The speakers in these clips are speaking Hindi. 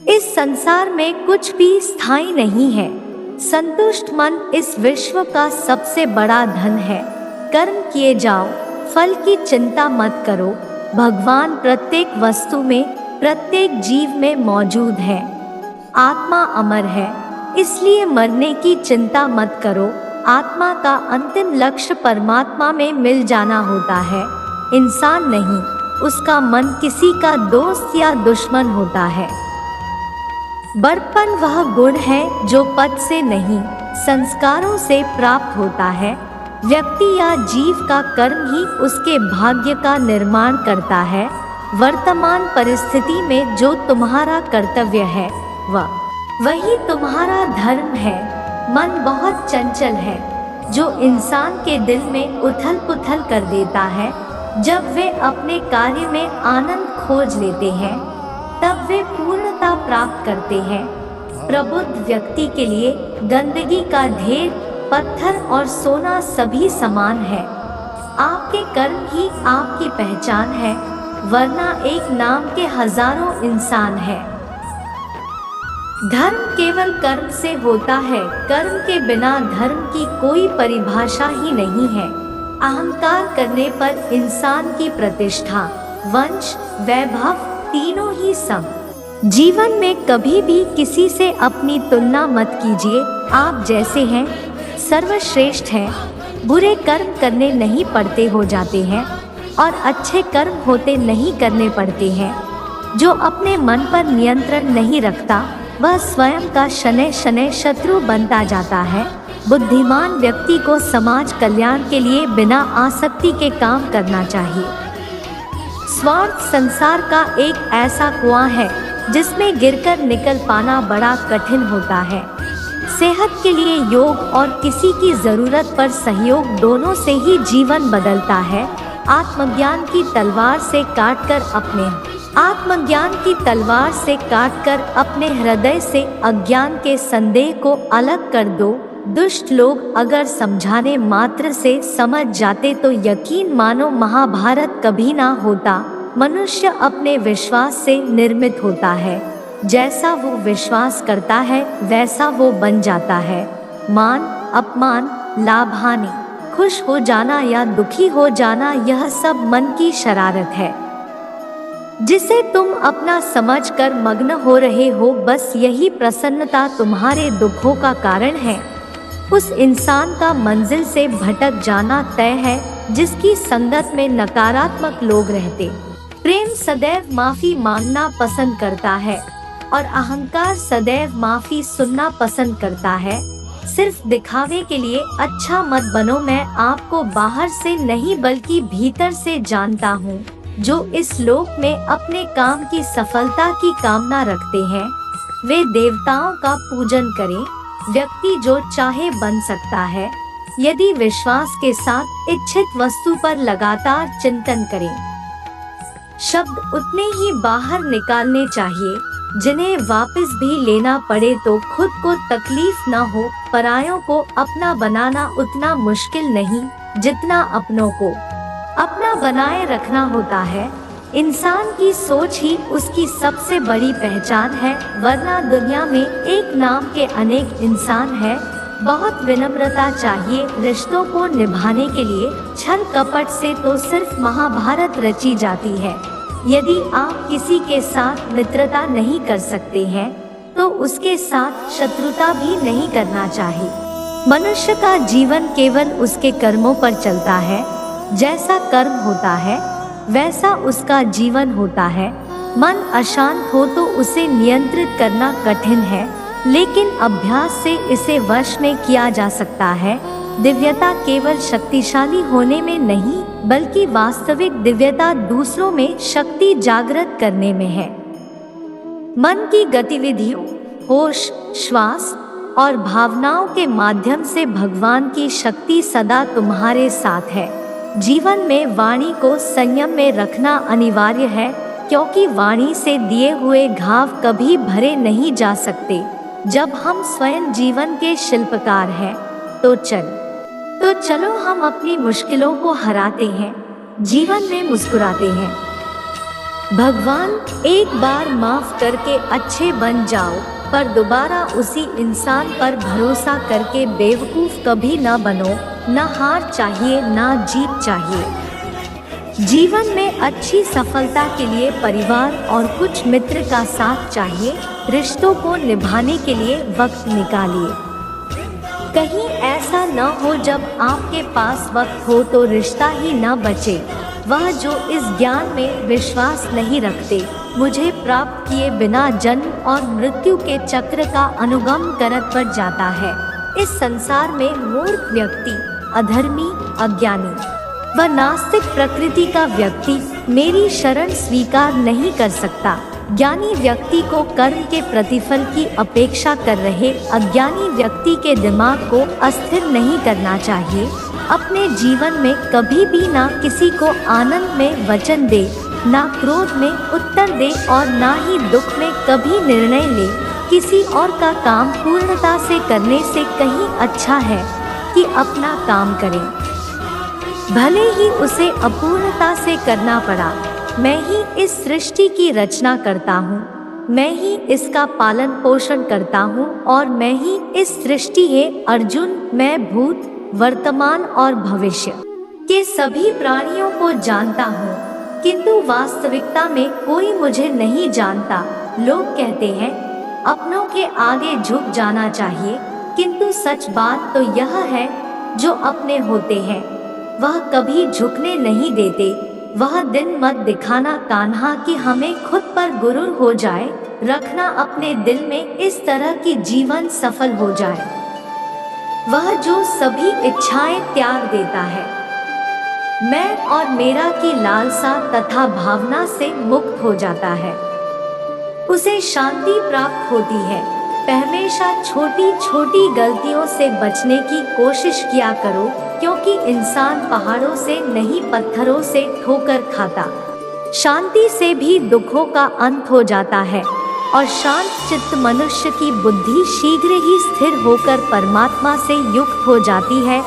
इस संसार में कुछ भी स्थायी नहीं है। संतुष्ट मन इस विश्व का सबसे बड़ा धन है। कर्म किए जाओ, फल की चिंता मत करो। भगवान प्रत्येक वस्तु में, प्रत्येक जीव में मौजूद है। आत्मा अमर है, इसलिए मरने की चिंता मत करो। आत्मा का अंतिम लक्ष्य परमात्मा में मिल जाना होता है, इंसान नहीं। उसका मन किसी का दोस्त या दुश्मन होता है। बड़पन वह गुण है जो पद से नहीं, संस्कारों से प्राप्त होता है। व्यक्ति या जीव का कर्म ही उसके भाग्य का निर्माण करता है। वर्तमान परिस्थिति में जो तुम्हारा कर्तव्य है वही तुम्हारा धर्म है। मन बहुत चंचल है, जो इंसान के दिल में उथल पुथल कर देता है। जब वे अपने कार्य में आनंद खोज लेते हैं, तब वे पूर्णता प्राप्त करते हैं। प्रबुद्ध व्यक्ति के लिए गंदगी का ढेर, पत्थर और सोना सभी समान है। आपके कर्म ही आपकी पहचान है, वरना एक नाम के हजारों इंसान हैं। धर्म केवल कर्म से होता है, कर्म के बिना धर्म की कोई परिभाषा ही नहीं है। अहंकार करने पर इंसान की प्रतिष्ठा, वंश, वैभव तीनों ही सम। जीवन में कभी भी किसी से अपनी तुलना मत कीजिए। आप जैसे हैं सर्वश्रेष्ठ हैं। बुरे कर्म करने नहीं पड़ते हो जाते हैं, और अच्छे कर्म होते नहीं करने पड़ते हैं। जो अपने मन पर नियंत्रण नहीं रखता, वह स्वयं का शनै शनै शत्रु बनता जाता है। बुद्धिमान व्यक्ति को समाज कल्याण के लिए बिना आसक्ति के काम करना चाहिए। स्वार्थ संसार का एक ऐसा कुआं है जिसमें गिरकर निकल पाना बड़ा कठिन होता है। सेहत के लिए योग और किसी की जरूरत पर सहयोग, दोनों से ही जीवन बदलता है। आत्मज्ञान की तलवार से काटकर अपने हृदय से अज्ञान के संदेह को अलग कर दो। दुष्ट लोग अगर समझाने मात्र से समझ जाते तो यकीन मानो महाभारत कभी ना होता। मनुष्य अपने विश्वास से निर्मित होता है। जैसा वो विश्वास करता है वैसा वो बन जाता है। मान, अपमान, लाभ, हानि, खुश हो जाना या दुखी हो जाना, यह सब मन की शरारत है जिसे तुम अपना समझकर मग्न हो रहे हो। बस यही प्रसन्नता तुम्हारे दुखों का कारण है। उस इंसान का मंजिल से भटक जाना तय है जिसकी संगत में नकारात्मक लोग रहते। प्रेम सदैव माफी मांगना पसंद करता है और अहंकार सदैव माफी सुनना पसंद करता है। सिर्फ दिखावे के लिए अच्छा मत बनो। मैं आपको बाहर से नहीं बल्कि भीतर से जानता हूँ। जो इस लोक में अपने काम की सफलता की कामना रखते हैं, वे देवताओं का पूजन करें। व्यक्ति जो चाहे बन सकता है, यदि विश्वास के साथ इच्छित वस्तु पर लगातार चिंतन करें। शब्द उतने ही बाहर निकालने चाहिए जिन्हें वापस भी लेना पड़े तो खुद को तकलीफ न हो। परायों को अपना बनाना उतना मुश्किल नहीं जितना अपनों को अपना बनाए रखना होता है। इंसान की सोच ही उसकी सबसे बड़ी पहचान है, वरना दुनिया में एक नाम के अनेक इंसान हैं। बहुत विनम्रता चाहिए रिश्तों को निभाने के लिए। छल कपट से तो सिर्फ महाभारत रची जाती है। यदि आप किसी के साथ मित्रता नहीं कर सकते हैं, तो उसके साथ शत्रुता भी नहीं करना चाहिए। मनुष्य का जीवन केवल उसके कर्मों पर चलता है। जैसा कर्म होता है वैसा उसका जीवन होता है। मन अशांत हो तो उसे नियंत्रित करना कठिन है, लेकिन अभ्यास से इसे वश में किया जा सकता है। दिव्यता केवल शक्तिशाली होने में नहीं, बल्कि वास्तविक दिव्यता दूसरों में शक्ति जागृत करने में है। मन की गतिविधियों, होश, श्वास और भावनाओं के माध्यम से भगवान की शक्ति सदा तुम्हारे साथ है। जीवन में वाणी को संयम में रखना अनिवार्य है, क्योंकि वाणी से दिए हुए घाव कभी भरे नहीं जा सकते। जब हम स्वयं जीवन के शिल्पकार हैं, तो चलो हम अपनी मुश्किलों को हराते हैं, जीवन में मुस्कुराते हैं। भगवान, एक बार माफ करके अच्छे बन जाओ, पर दोबारा उसी इंसान पर भरोसा करके बेवकूफ कभी ना बनो। ना हार चाहिए, ना जीत चाहिए। जीवन में अच्छी सफलता के लिए परिवार और कुछ मित्र का साथ चाहिए। रिश्तों को निभाने के लिए वक्त निकालिए। कहीं ऐसा न हो जब आपके पास वक्त हो तो रिश्ता ही न बचे। वह जो इस ज्ञान में विश्वास नहीं रखते, मुझे प्राप्त किए बिना जन्म और मृत्यु के चक्र का अनुगम करत बढ़ जाता है। इस संसार में मूर्ख व्यक्ति, अधर्मी, अज्ञानी व नास्तिक प्रकृति का व्यक्ति मेरी शरण स्वीकार नहीं कर सकता। ज्ञानी व्यक्ति को कर्म के प्रतिफल की अपेक्षा कर रहे अज्ञानी व्यक्ति के दिमाग को अस्थिर नहीं करना चाहिए। अपने जीवन में कभी भी ना किसी को आनंद में वचन दे, ना क्रोध में उत्तर दे और ना ही दुख में कभी निर्णय ले। किसी और का काम पूर्णता से करने से कहीं अच्छा है कि अपना काम करें, भले ही उसे अपूर्णता से करना पड़ा। मैं ही इस सृष्टि की रचना करता हूँ, मैं ही इसका पालन पोषण करता हूँ और मैं ही इस सृष्टि है अर्जुन। मैं भूत, वर्तमान और भविष्य के सभी प्राणियों को जानता हूँ, किंतु वास्तविकता में कोई मुझे नहीं जानता। लोग कहते हैं अपनों के आगे झुक जाना चाहिए, किंतु सच बात तो यह है जो अपने होते हैं वह कभी झुकने नहीं देते। वह दिन मत दिखाना कान्हा कि हमें खुद पर गुरूर हो जाए, रखना अपने दिल में इस तरह की जीवन सफल हो जाए। वह जो सभी इच्छाएं त्याग देता है, मैं और मेरा की लालसा तथा भावना से मुक्त हो जाता है, उसे शांति प्राप्त होती है। हमेशा छोटी छोटी गलतियों से बचने की कोशिश किया करो, क्योंकि इंसान पहाड़ों से नहीं पत्थरों से ठोकर खाता। शांति से भी दुखों का अंत हो जाता है और शांत चित्त मनुष्य की बुद्धि शीघ्र ही स्थिर होकर परमात्मा से युक्त हो जाती है।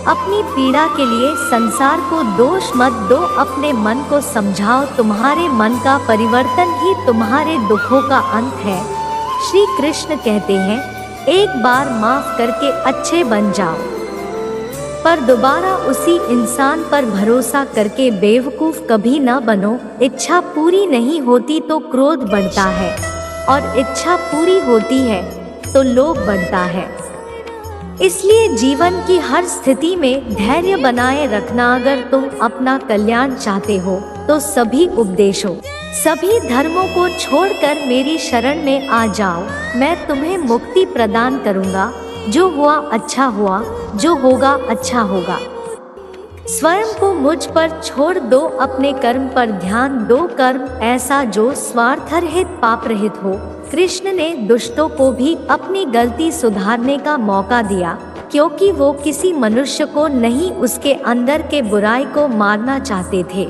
अपनी पीड़ा के लिए संसार को दोष मत दो, अपने मन को समझाओ। तुम्हारे मन का परिवर्तन ही तुम्हारे दुखों का अंत है। श्री कृष्ण कहते हैं, एक बार माफ करके अच्छे बन जाओ, पर दोबारा उसी इंसान पर भरोसा करके बेवकूफ कभी न बनो। इच्छा पूरी नहीं होती तो क्रोध बढ़ता है और इच्छा पूरी होती है तो लोभ बढ़ता है। इसलिए जीवन की हर स्थिति में धैर्य बनाए रखना। अगर तुम अपना कल्याण चाहते हो तो सभी उपदेशों, सभी धर्मों को छोड़कर मेरी शरण में आ जाओ। मैं तुम्हें मुक्ति प्रदान करूंगा। जो हुआ अच्छा हुआ, जो होगा अच्छा होगा। स्वयं को मुझ पर छोड़ दो, अपने कर्म पर ध्यान दो। कर्म ऐसा जो स्वार्थ रहित पाप रहित हो। कृष्ण ने दुष्टों को भी अपनी गलती सुधारने का मौका दिया, क्योंकि वो किसी मनुष्य को नहीं, उसके अंदर के बुराई को मारना चाहते थे।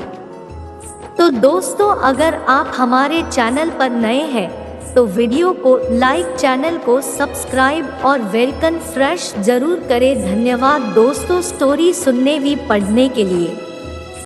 तो दोस्तों, अगर आप हमारे चैनल पर नए हैं तो वीडियो को लाइक, चैनल को सब्सक्राइब और वेलकम फ्रेश जरूर करें। धन्यवाद दोस्तों स्टोरी सुनने व पढ़ने के लिए।